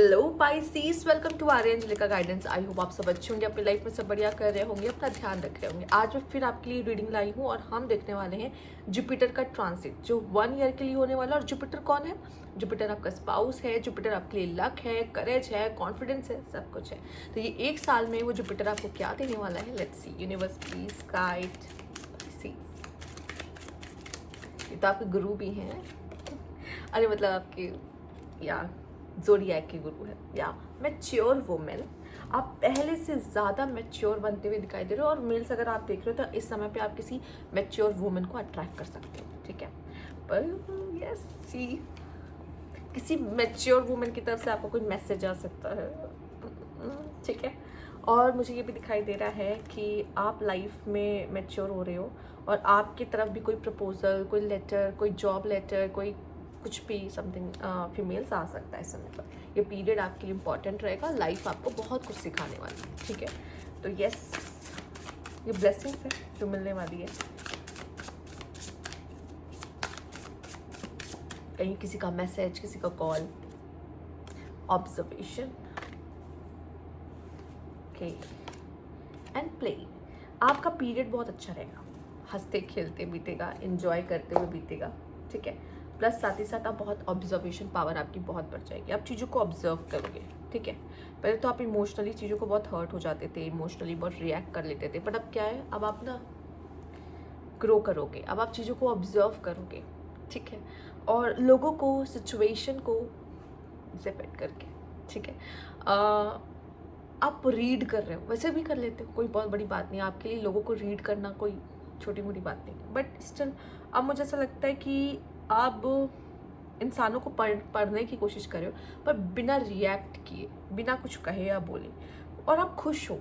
Hello Pisces, welcome to Aryanjalika guidance. I hope आप सब अच्छे होंगे, अपनी लाइफ में सब बढ़िया कर रहे होंगे, अपना ध्यान रख रहे होंगे। आज मैं फिर आपके लिए रीडिंग लाई हूँ और हम देखने वाले हैं जुपिटर का ट्रांसिट जो 1 ईयर के लिए होने वाला है। और जुपिटर कौन है? जुपिटर आपका स्पाउस है, जुपिटर आपके लिए लक है, करेज है, कॉन्फिडेंस है, सब कुछ है। तो ये 1 साल में वो जुपिटर आपको क्या देने वाला है, let's see. Universe please guide see. ये तो आपके गुरु भी हैं अरे मतलब आपके या ज़ोडिएक के गुरु है या मैच्योर वुमेन। आप पहले से ज़्यादा मैच्योर बनते हुए दिखाई दे रहे हो और मेल्स अगर आप देख रहे हो तो इस समय पे आप किसी मैच्योर वुमेन को अट्रैक्ट कर सकते हो, ठीक है। पर यस सी, किसी मैच्योर वुमेन की तरफ से आपको कोई मैसेज आ सकता है, ठीक है। और मुझे ये भी दिखाई दे रहा है कि आप लाइफ में मैच्योर हो रहे हो और आपकी तरफ भी कोई प्रपोजल, कोई लेटर, कोई जॉब लेटर, कोई कुछ भी समथिंग फीमेल्स आ सकता है इस समय पर। ये पीरियड आपके लिए इम्पॉर्टेंट रहेगा, लाइफ आपको बहुत कुछ सिखाने वाली है, ठीक है। तो यस, ये ब्लेसिंग्स है जो मिलने वाली है। कहीं किसी का मैसेज, किसी का call, observation, okay and play. आपका पीरियड बहुत अच्छा रहेगा, हंसते खेलते बीतेगा, एंजॉय करते हुए बीतेगा, ठीक है। प्लस साथ ही साथ आप बहुत ऑब्जर्वेशन पावर आपकी बहुत बढ़ जाएगी, आप चीज़ों को ऑब्जर्व करोगे, ठीक है। पहले तो आप इमोशनली चीज़ों को बहुत हर्ट हो जाते थे, इमोशनली बहुत रिएक्ट कर लेते थे, बट अब क्या है, अब आप ना ग्रो करोगे, अब आप चीज़ों को ऑब्जर्व करोगे, ठीक है। और लोगों को, सिचुएशन को सेपरेट करके, ठीक है। आप रीड कर रहे हो, वैसे भी कर लेते हो, कोई बहुत बड़ी बात नहीं आपके लिए लोगों को रीड करना, कोई छोटी मोटी बात नहीं। बट स्टिल अब मुझे ऐसा लगता है कि आप इंसानों को पढ़ने की कोशिश कर रहे हो पर बिना रिएक्ट किए, बिना कुछ कहे या बोले, और आप खुश हो,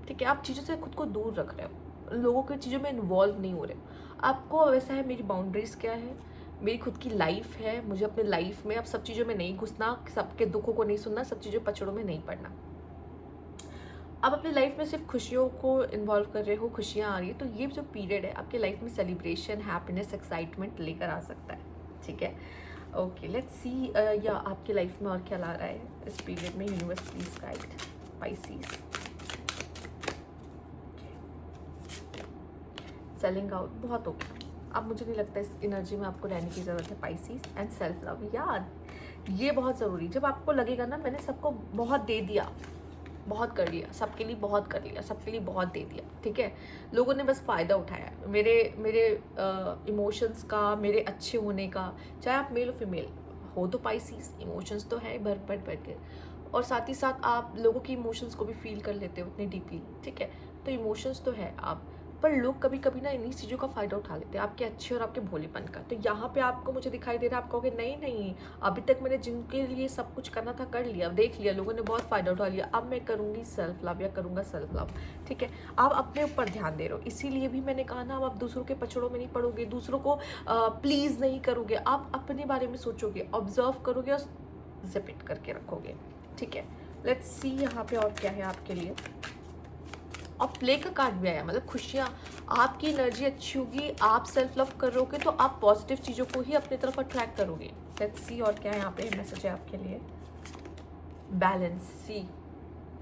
ठीक है। आप चीज़ों से खुद को दूर रख रहे हो, लोगों की चीज़ों में इन्वॉल्व नहीं हो रहे हो। आपको वैसा है, मेरी बाउंड्रीज़ क्या है, मेरी खुद की लाइफ है, मुझे अपने लाइफ में अब सब चीज़ों में नहीं घुसना, सबके दुखों को नहीं सुनना, सब चीज़ों पचड़ों में नहीं पड़ना। आप अपनी लाइफ में सिर्फ खुशियों को इन्वॉल्व कर रहे हो, खुशियाँ आ रही है, तो ये जो पीरियड है आपकी लाइफ में सेलिब्रेशन, हैप्पीनेस, एक्साइटमेंट लेकर आ सकता है, ठीक है। ओके लेट्स सी या आपकी लाइफ में और क्या ला रहा है इस पीरियड में। Universe please guide Pisces. Selling out बहुत ओके, अब मुझे नहीं लगता इस एनर्जी में आपको रहने की ज़रूरत है पाइसीज। एंड सेल्फ लव, याद ये बहुत ज़रूरी। जब आपको लगेगा ना मैंने सबको बहुत दे दिया, बहुत कर लिया, सबके लिए बहुत कर लिया, सबके लिए बहुत दे दिया, ठीक है, लोगों ने बस फ़ायदा उठाया मेरे मेरे इमोशंस का, मेरे अच्छे होने का, चाहे आप मेल और फीमेल हो। तो पाइसीस इमोशंस तो है भर भर भर के, और साथ ही साथ आप लोगों की इमोशंस को भी फील कर लेते हो उतनी डीपली, ठीक है। तो इमोशंस तो है आप, पर लोग कभी कभी ना इन्हीं चीज़ों का फ़ायदा उठा लेते हैं, आपके अच्छे और आपके भोलेपन का। तो यहाँ पे आपको मुझे दिखाई दे रहा है, आप कहोगे नहीं नहीं, अभी तक मैंने जिनके लिए सब कुछ करना था कर लिया, देख लिया, लोगों ने बहुत फ़ायदा उठा लिया, अब मैं करूँगी सेल्फ लव या करूँगा सेल्फ लव, ठीक है। आप अपने ऊपर ध्यान दे रहे हो, इसीलिए भी मैंने कहा ना, अब आप दूसरों के पचड़ों में नहीं पड़ोगे, दूसरों को प्लीज़ नहीं करोगे, आप अपने बारे में सोचोगे, ऑब्जर्व करोगे और जिप करके रखोगे, ठीक है। लेट्स सी यहाँ पे और क्या है आपके लिए। और प्ले का कार्ड भी आया, मतलब खुशियाँ, आपकी एनर्जी अच्छी होगी, आप सेल्फ लव करोगे तो आप पॉजिटिव चीज़ों को ही अपनी तरफ अट्रैक्ट करोगे। लेट्स सी और क्या है यहाँ पे मैसेज है आपके लिए। बैलेंस, सी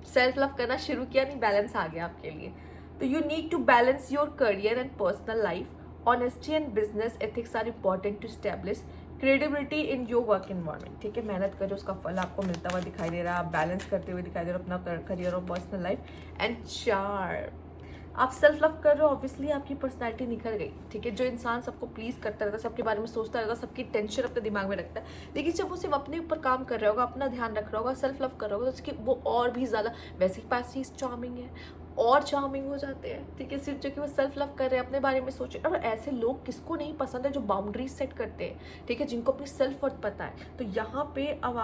सेल्फ लव करना शुरू किया, नहीं बैलेंस आ गया आपके लिए। तो you need to balance your career and personal life, honesty and business ethics are important to establish credibility in your work environment, ठीक है। मेहनत करो, उसका फल आपको मिलता हुआ दिखाई दे रहा है, आप बैलेंस करते हुए दिखाई दे रहे हो अपना करियर और पर्सनल लाइफ। एंड 4 आप सेल्फ लव कर रहे हो, ऑब्वियसली आपकी पर्सनालिटी निखर गई, ठीक है। जो इंसान सबको प्लीज करता रहता है, सबके बारे में सोचता रहता है, सबकी टेंशन अपने दिमाग में रखता है, लेकिन जब वो सिर्फ अपने ऊपर काम कर रहा होगा, अपना ध्यान रख रहा होगा, सेल्फ लव कर रहा होगा, तो उसकी वो और भी ज़्यादा, वैसे ही पैसिव चार्मिंग है, और चार्मिंग हो जाते हैं, ठीक है। सिर्फ जो कि वो सेल्फ लव कर रहे हैं, अपने बारे में सोचे। और ऐसे लोग किसको नहीं पसंद है जो बाउंड्रीज सेट करते हैं, ठीक है, जिनको अपनी सेल्फ वर्थ पता है। तो यहाँ पे अब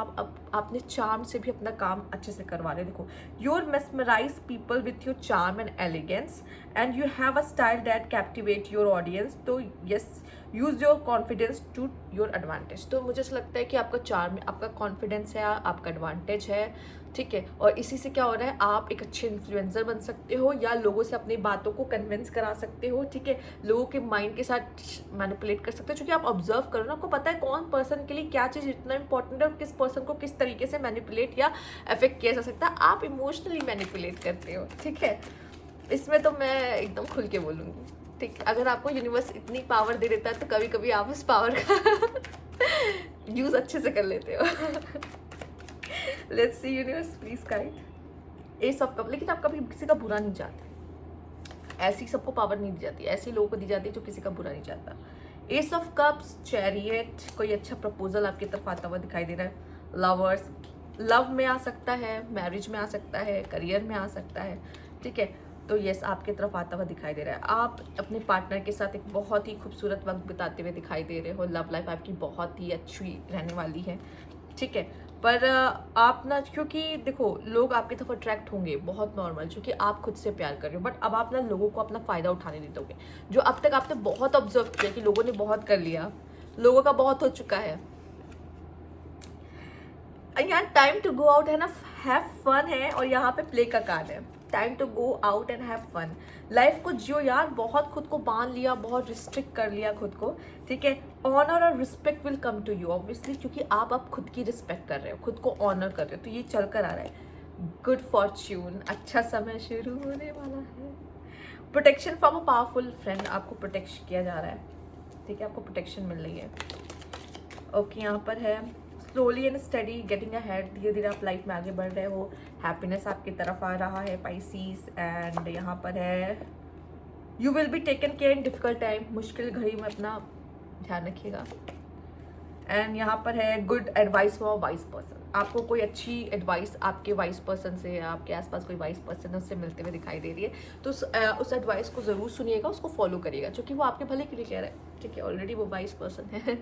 आपने चार्म से भी अपना काम अच्छे से करवा रहे हैं। देखो, your mesmerize people with your charm and elegance and you have a style that captivate your audience. तो yes, use your confidence to your advantage. तो मुझे ऐसा लगता है कि आपका चार्म, आपका कॉन्फिडेंस है, आपका एडवांटेज है, ठीक है। और इसी से क्या हो रहा है, आप एक अच्छे इन्फ्लुएंसर बन सकते हो या लोगों से अपनी बातों को कन्विंस करा सकते हो, ठीक है। लोगों के माइंड के साथ मैनिपुलेट कर सकते हो, क्योंकि आप ऑब्जर्व करो ना, आपको पता है कौन पर्सन के लिए क्या चीज़ इतना इंपॉर्टेंट है और किस पर्सन को किस तरीके से मैनिपुलेट या अफेक्ट किया जा सकता है। आप इमोशनली मैनिपुलेट करते हो, ठीक है। इसमें तो मैं एकदम खुल के बोलूँगी, ठीक। अगर आपको यूनिवर्स इतनी पावर दे देता है तो कभी कभी आप उस पावर का यूज़ अच्छे से कर लेते हो। Let's see universe please guide. S of cup, लेकिन आप कभी किसी का बुरा नहीं चाहते, ऐसी सबको पावर नहीं दी जाती, ऐसे लोगों को दी जाती है जो किसी का बुरा नहीं चाहता। एस ऑफ कप्स, चैरियट, कोई अच्छा प्रपोजल आपकी तरफ आता हुआ दिखाई दे रहा है। लवर्स, लव में आ सकता है, मैरिज में आ सकता है, करियर में आ सकता है, ठीक है। तो यस, आपकी तरफ आता हुआ दिखाई दे रहा है। आप अपने पार्टनर के साथ एक बहुत ही खूबसूरत वक्त बिताते हुए दिखाई दे रहे हो। लव लाइफ आपकी बहुत ही अच्छी रहने वाली है, ठीक है। पर आप ना, क्योंकि देखो लोग आपकी तरफ अट्रैक्ट होंगे, बहुत नॉर्मल, क्योंकि आप खुद से प्यार कर रहे हो। बट अब आप ना लोगों को अपना फ़ायदा उठाने नहीं दोगे। जो अब तक आपने बहुत ऑब्जर्व किया कि लोगों ने बहुत कर लिया, लोगों का बहुत हो चुका है, यहाँ टाइम टू गो आउट है ना, हैव फन है, और यहाँ पे प्ले का कार्ड है। Time to go out and have fun. Life को जियो यार, बहुत खुद को बांध लिया, बहुत रिस्ट्रिक्ट कर लिया खुद को, ठीक है। ऑनर और respect will come to you obviously, क्योंकि आप अब खुद की रिस्पेक्ट कर रहे हो, खुद को ऑनर कर रहे हो, तो ये चल कर आ रहा है। गुड फॉर्च्यून, अच्छा समय शुरू होने वाला है। Protection from a powerful friend, आपको प्रोटेक्ट किया जा रहा है, ठीक है, आपको प्रोटेक्शन मिल रही है। ओके, यहाँ पर है slowly and study getting ahead, धीरे धीरे आप लाइफ में आगे बढ़ रहे हो। हैप्पीनेस आपकी तरफ आ रहा है पाइसीज। एंड यहाँ पर है you will be taken care in difficult time, मुश्किल घड़ी में अपना ध्यान रखिएगा। एंड यहाँ पर है good advice for wise person, आपको कोई अच्छी एडवाइस आपके वाइस पर्सन से, आपके आसपास कोई वाइस पर्सन है उससे मिलते हुए दिखाई दे रही है। तो उस एडवाइस को ज़रूर सुनिएगा, उसको फॉलो करिएगा, क्योंकि वो आपके भले के लिए कह रहा है, ठीक है। ऑलरेडी वो वाइस पर्सन है,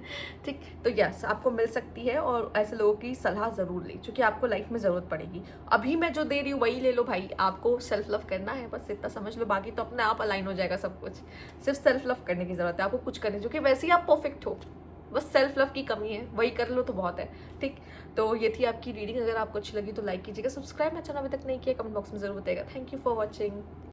ठीक। तो यस, आपको मिल सकती है, और ऐसे लोगों की सलाह ज़रूर लें, क्योंकि आपको लाइफ में ज़रूरत पड़ेगी। अभी मैं जो दे रही हूँ वही ले लो भाई, आपको सेल्फ लव करना है, बस इतना समझ लो, बाकी तो अपने आप अलाइन हो जाएगा सब कुछ। सिर्फ सेल्फ लव करने की ज़रूरत है, आपको कुछ करने, जो कि वैसे ही आप परफेक्ट हो, बस सेल्फ लव की कमी है, वही कर लो तो बहुत है, ठीक। तो ये थी आपकी रीडिंग। अगर आपको अच्छी लगी तो लाइक कीजिएगा, सब्सक्राइब मेरा चैनल अभी तक नहीं किया, कमेंट बॉक्स में जरूर बताइएगा। Thank you for watching.